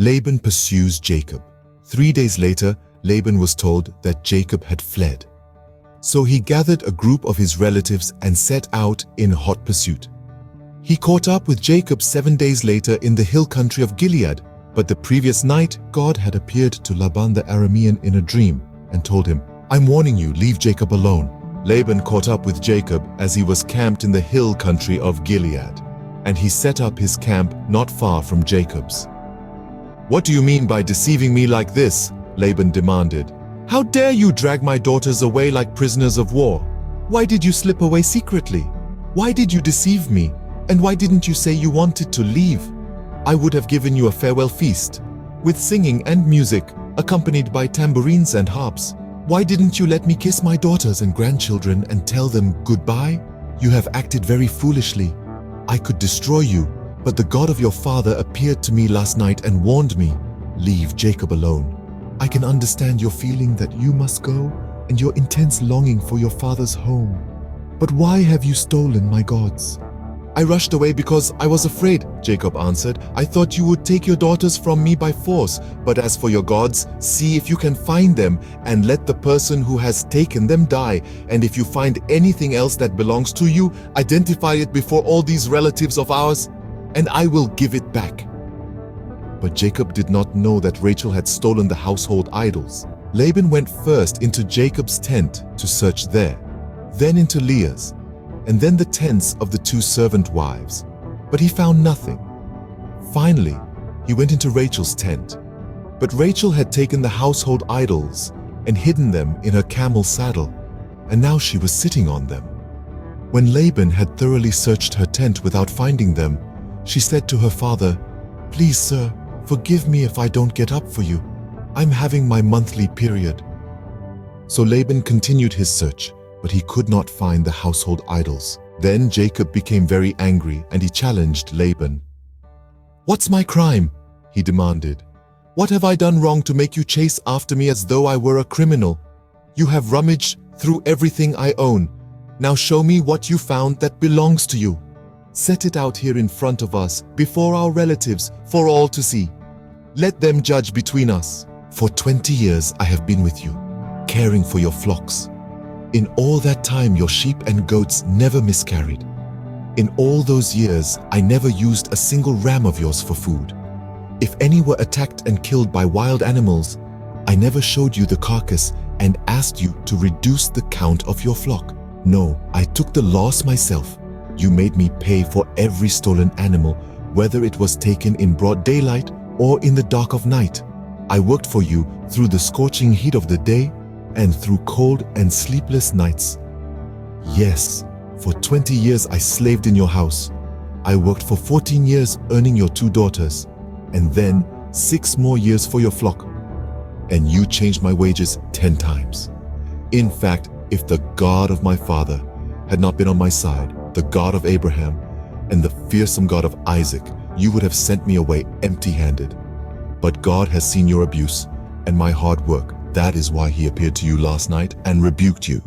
Laban pursues Jacob. 3 days later, Laban was told that Jacob had fled. So he gathered a group of his relatives and set out in hot pursuit. He caught up with Jacob 7 days later in the hill country of Gilead, but the previous night God had appeared to Laban the Aramean in a dream and told him, "I'm warning you, leave Jacob alone." Laban caught up with Jacob as he was camped in the hill country of Gilead, and he set up his camp not far from Jacob's. "What do you mean by deceiving me like this?" Laban demanded. "How dare you drag my daughters away like prisoners of war? Why did you slip away secretly? Why did you deceive me? And why didn't you say you wanted to leave? I would have given you a farewell feast, with singing and music, accompanied by tambourines and harps. Why didn't you let me kiss my daughters and grandchildren and tell them goodbye? You have acted very foolishly. I could destroy you, but the God of your father appeared to me last night and warned me, 'Leave Jacob alone.' I can understand your feeling that you must go and your intense longing for your father's home. But why have you stolen my gods?" "I rushed away because I was afraid," Jacob answered. "I thought you would take your daughters from me by force. But as for your gods, see if you can find them and let the person who has taken them die. And if you find anything else that belongs to you, identify it before all these relatives of ours, and I will give it back." But Jacob did not know that Rachel had stolen the household idols. Laban went first into Jacob's tent to search there, then into Leah's, and then the tents of the 2 servant wives. But he found nothing. Finally, he went into Rachel's tent. But Rachel had taken the household idols and hidden them in her camel's saddle, and now she was sitting on them. When Laban had thoroughly searched her tent without finding them, she said to her father, "Please, sir, forgive me if I don't get up for you. I'm having my monthly period." So Laban continued his search, but he could not find the household idols. Then Jacob became very angry and he challenged Laban. "What's my crime?" he demanded. "What have I done wrong to make you chase after me as though I were a criminal? You have rummaged through everything I own. Now show me what you found that belongs to you. Set it out here in front of us, before our relatives, for all to see. Let them judge between us. For 20 years I have been with you, caring for your flocks. In all that time your sheep and goats never miscarried. In all those years I never used a single ram of yours for food. If any were attacked and killed by wild animals, I never showed you the carcass and asked you to reduce the count of your flock. No, I took the loss myself. You made me pay for every stolen animal, whether it was taken in broad daylight or in the dark of night. I worked for you through the scorching heat of the day and through cold and sleepless nights. Yes, for 20 years I slaved in your house. I worked for 14 years earning your 2 daughters, and then 6 more years for your flock. And you changed my wages 10 times. In fact, if the God of my father had not been on my side, the God of Abraham and the fearsome God of Isaac, you would have sent me away empty-handed. But God has seen your abuse and my hard work. That is why he appeared to you last night and rebuked you.